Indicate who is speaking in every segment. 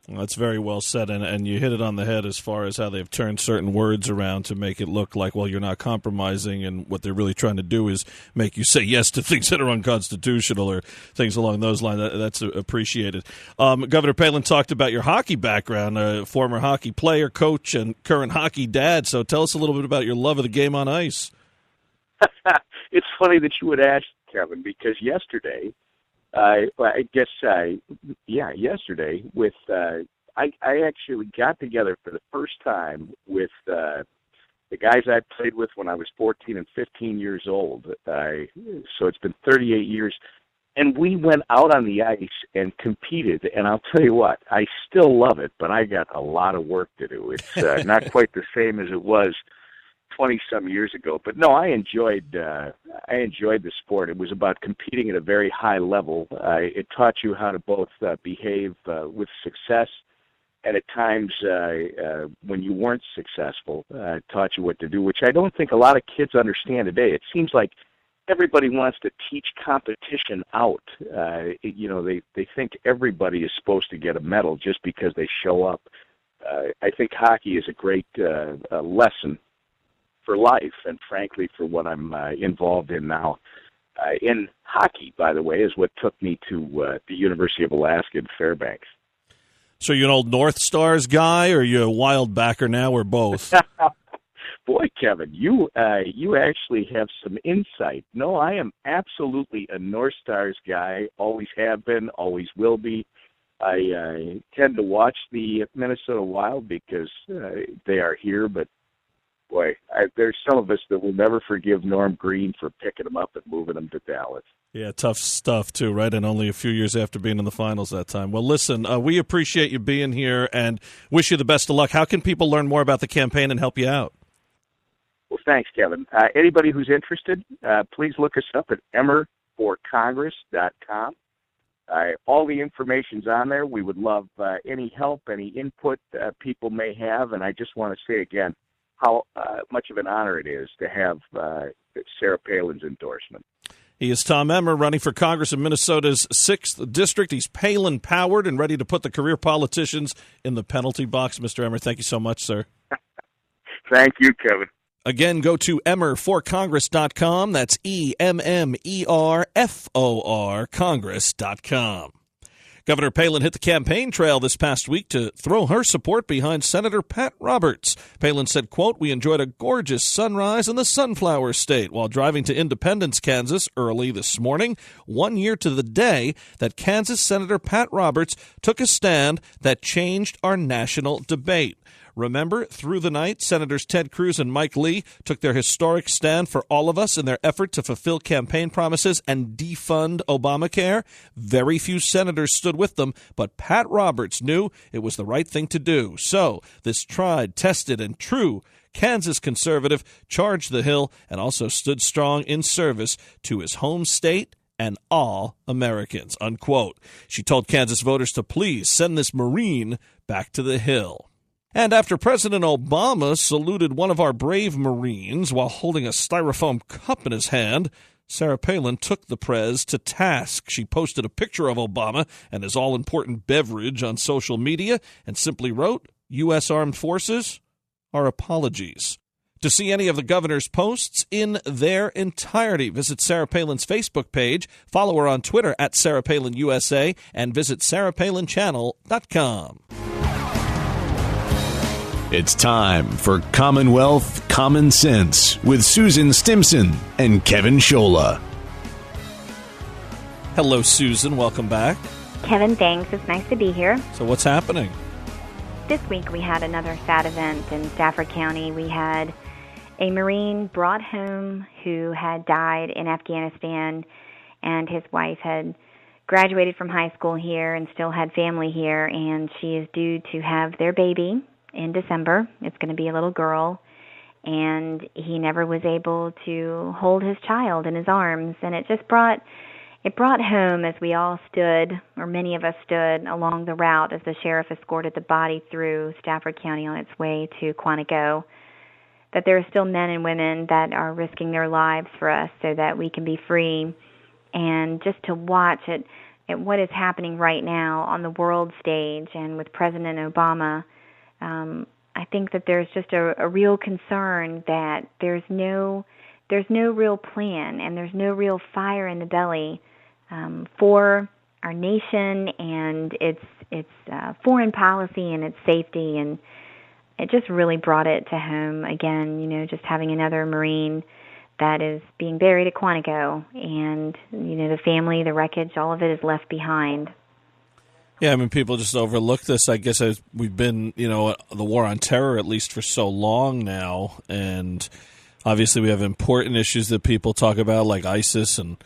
Speaker 1: Well, that's very well said, and you hit it on the head as far as how they've turned certain words around to make it look like, well, you're not compromising, and what they're really trying to do is make you say yes to things that are unconstitutional or things along those lines. That's appreciated. Governor Palin talked about your hockey background, a former hockey player, coach, and current hockey dad, so tell us a little bit about your love of the game on ice.
Speaker 2: It's funny that you would ask, Kevin, because yesterday, yesterday with I actually got together for the first time with the guys I played with when I was 14 and 15 years old. So it's been 38 years, and we went out on the ice and competed. And I'll tell you what, I still love it, but I got a lot of work to do. It's not quite the same as it was 20-some years ago. But no, I enjoyed the sport. It was about competing at a very high level. It taught you how to both behave with success, and at times when you weren't successul, it taught you what to do, which I don't think a lot of kids understand today. It seems like everybody wants to teach competition out. They think everybody is supposed to get a medal just because they show up. I think hockey is a great lesson for life, and frankly for what I'm involved in now. In hockey, by the way, is what took me to the University of Alaska in Fairbanks.
Speaker 1: So you an old North Stars guy, or you a wild backer now, or both?
Speaker 2: Boy, Kevin, you actually have some insight. No, I am absolutely a North Stars guy, always have been, always will be. I tend to watch the Minnesota Wild because they are here, but boy, there's some of us that will never forgive Norm Green for picking them up and moving them to Dallas. Yeah,
Speaker 1: tough stuff too, right? And only a few years after being in the finals that time. Well, listen, we appreciate you being here and wish you the best of luck. How can people learn more about the campaign and help you out?
Speaker 2: Well, thanks, Kevin. Anybody who's interested, please look us up at emmerforcongress.com. All the information's on there. We would love any help, any input people may have, and I just want to say again, how much of an honor it is to have Sarah Palin's endorsement.
Speaker 1: He is Tom Emmer, running for Congress in Minnesota's 6th District. He's Palin-powered and ready to put the career politicians in the penalty box. Mr. Emmer, thank you so much, sir.
Speaker 2: Thank you, Kevin.
Speaker 1: Again, go to emmerforcongress.com. That's EMMERFOR Congress.com. Governor Palin hit the campaign trail this past week to throw her support behind Senator Pat Roberts. Palin said, quote, "We enjoyed a gorgeous sunrise in the Sunflower State while driving to Independence, Kansas early this morning, 1 year to the day that Kansas Senator Pat Roberts took a stand that changed our national debate. Remember, through the night, Senators Ted Cruz and Mike Lee took their historic stand for all of us in their effort to fulfill campaign promises and defund Obamacare. Very few senators stood with them, but Pat Roberts knew it was the right thing to do. So this tried, tested, and true Kansas conservative charged the Hill and also stood strong in service to his home state and all Americans," unquote. She told Kansas voters to please send this Marine back to the Hill. And after President Obama saluted one of our brave Marines while holding a styrofoam cup in his hand, Sarah Palin took the prez to task. She posted a picture of Obama and his all-important beverage on social media and simply wrote, "U.S. Armed Forces, our apologies." To see any of the governor's posts in their entirety, visit Sarah Palin's Facebook page, follow her on Twitter at Sarah Palin USA, and visit sarahpalinchannel.com.
Speaker 3: It's time for Commonwealth Common Sense with Susan Stimson and Kevin Scholla.
Speaker 1: Hello, Susan. Welcome back.
Speaker 4: Kevin, thanks. It's nice to be here.
Speaker 1: So what's happening?
Speaker 4: This week we had another sad event in Stafford County. We had a Marine brought home who had died in Afghanistan, and his wife had graduated from high school here and still had family here, and she is due to have their baby in December. It's going to be a little girl, and he never was able to hold his child in his arms, and it brought home as we all stood, or many of us stood, along the route as the sheriff escorted the body through Stafford County on its way to Quantico, that there are still men and women that are risking their lives for us so that we can be free. And just to watch it at what is happening right now on the world stage and with President Obama, I think that there's just a real concern that there's no real plan and there's no real fire in the belly for our nation and its foreign policy and its safety, and it just really brought it to home again. Just having another Marine that is being buried at Quantico, and the family, the wreckage, all of it is left behind.
Speaker 1: Yeah, I mean, people just overlook this. I guess we've been, the war on terror at least for so long now, and obviously we have important issues that people talk about, like ISIS and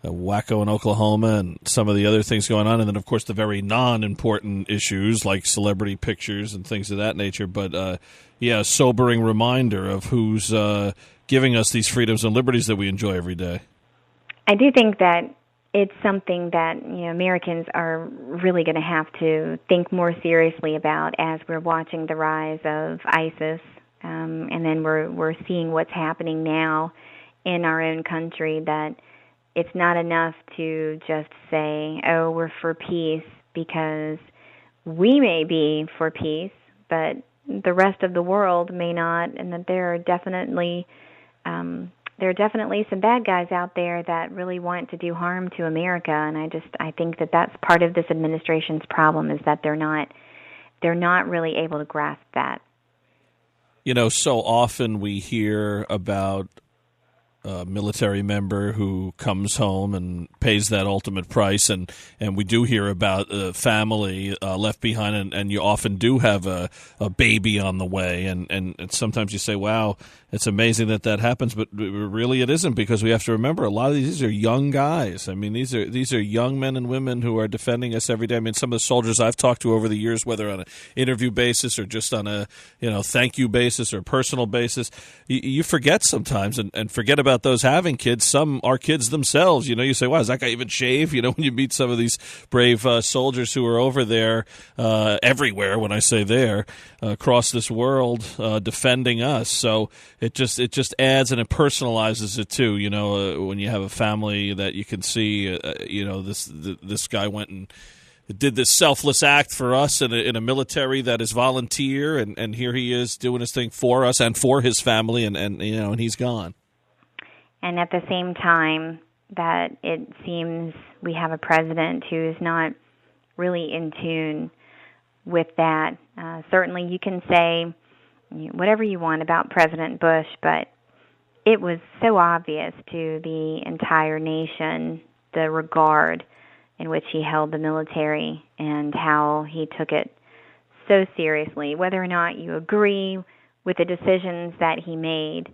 Speaker 1: Waco in Oklahoma and some of the other things going on, and then, of course, the very non-important issues like celebrity pictures and things of that nature. But, a sobering reminder of who's giving us these freedoms and liberties that we enjoy every day.
Speaker 4: I do think that it's something that Americans are really going to have to think more seriously about as we're watching the rise of ISIS, and then we're seeing what's happening now in our own country, that it's not enough to just say, oh, we're for peace, because we may be for peace, but the rest of the world may not, and that there are definitely some bad guys out there that really want to do harm to America, and I think that that's part of this administration's problem, is that they're not really able to grasp that.
Speaker 1: So often we hear about a military member who comes home and pays that ultimate price, and we do hear about a family left behind, and you often do have a baby on the way, and sometimes you say, wow, it's amazing that happens, but really it isn't, because we have to remember a lot of these are young guys. I mean, these are young men and women who are defending us every day. I mean, some of the soldiers I've talked to over the years, whether on an interview basis or just on a thank you basis or personal basis, you forget sometimes and forget about those having kids. Some are kids themselves. You say, wow, does that guy even shave? When you meet some of these brave soldiers who are over there everywhere, when I say there, across this world, defending us. So it just adds and it personalizes it too. When you have a family that you can see, this guy went and did this selfless act for us in a military that is volunteer, and here he is doing his thing for us and for his family, and he's gone.
Speaker 4: And at the same time, that it seems we have a president who is not really in tune with that. Certainly you can say whatever you want about President Bush, but it was so obvious to the entire nation the regard in which he held the military and how he took it so seriously. Whether or not you agree with the decisions that he made,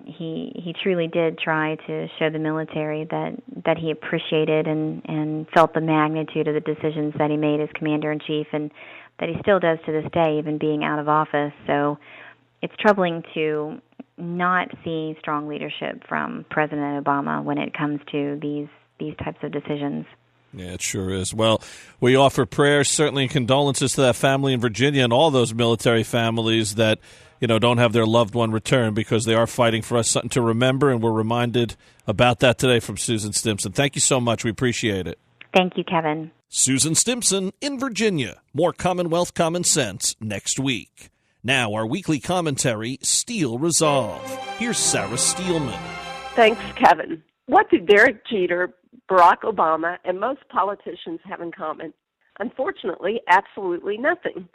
Speaker 4: he truly did try to show the military that he appreciated and felt the magnitude of the decisions that he made as Commander-in-Chief, and that he still does to this day, even being out of office. So it's troubling to not see strong leadership from President Obama when it comes to these types of decisions.
Speaker 1: Yeah, it sure is. Well, we offer prayers, certainly, and condolences to that family in Virginia and all those military families that don't have their loved one returned, because they are fighting for us, something to remember, and we're reminded about that today from Susan Stimson. Thank you so much. We appreciate it.
Speaker 4: Thank you, Kevin.
Speaker 1: Susan Stimson in Virginia. More Commonwealth Common Sense next week. Now, our weekly commentary, Steel Resolve. Here's Sarah Steelman.
Speaker 5: Thanks, Kevin. What do Derek Jeter, Barack Obama, and most politicians have in common? Unfortunately, absolutely nothing.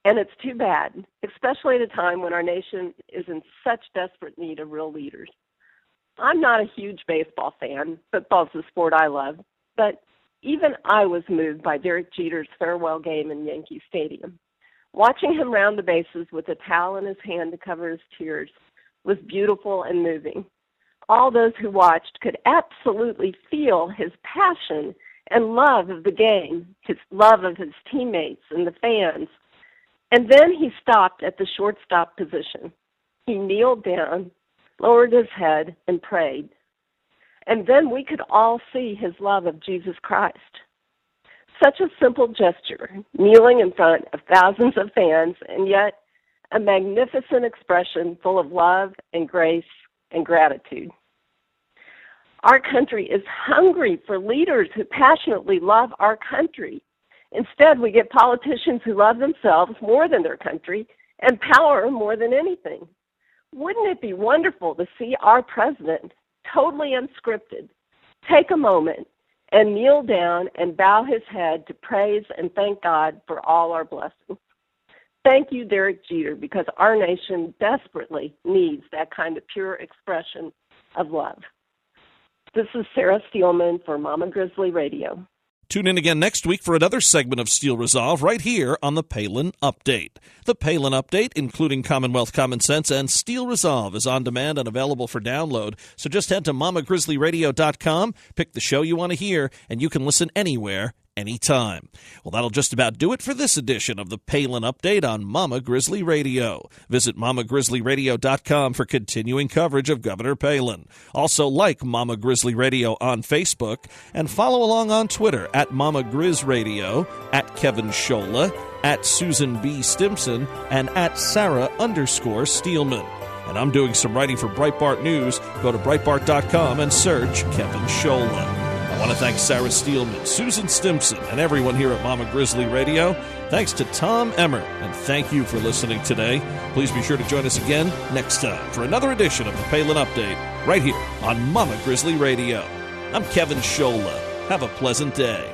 Speaker 5: And it's too bad, especially at a time when our nation is in such desperate need of real leaders. I'm not a huge baseball fan. Football's the sport I love. But even I was moved by Derek Jeter's farewell game in Yankee Stadium. Watching him round the bases with a towel in his hand to cover his tears was beautiful and moving. All those who watched could absolutely feel his passion and love of the game, his love of his teammates and the fans. And then he stopped at the shortstop position. He kneeled down, lowered his head, and prayed. And then we could all see his love of Jesus Christ. Such a simple gesture, kneeling in front of thousands of fans, and yet a magnificent expression full of love and grace and gratitude. Our country is hungry for leaders who passionately love our country. Instead, we get politicians who love themselves more than their country and power more than anything. Wouldn't it be wonderful to see our president, totally unscripted, take a moment and kneel down and bow his head to praise and thank God for all our blessings? Thank you, Derek Jeter, because our nation desperately needs that kind of pure expression of love. This is Sarah Steelman for Mama Grizzly Radio.
Speaker 1: Tune in again next week for another segment of Steel Resolve right here on the Palin Update. The Palin Update, including Commonwealth Common Sense and Steel Resolve, is on demand and available for download. So just head to mamagrizzlyradio.com, pick the show you want to hear, and you can listen anywhere, anytime. Well, that'll just about do it for this edition of the Palin Update on Mama Grizzly Radio. Visit mamagrizzlyradio.com for continuing coverage of Governor Palin. Also like Mama Grizzly Radio on Facebook and follow along on Twitter at Mama Grizz Radio, at Kevin Scholla, at Susan B. Stimson, and at Sarah_Steelman. And I'm doing some writing for Breitbart News. Go to Breitbart.com and search Kevin Scholla. I want to thank Sarah Steelman, Susan Stimson, and everyone here at Mama Grizzly Radio. Thanks to Tom Emmer, and thank you for listening today. Please be sure to join us again next time for another edition of the Palin Update right here on Mama Grizzly Radio. I'm Kevin Scholla. Have a pleasant day.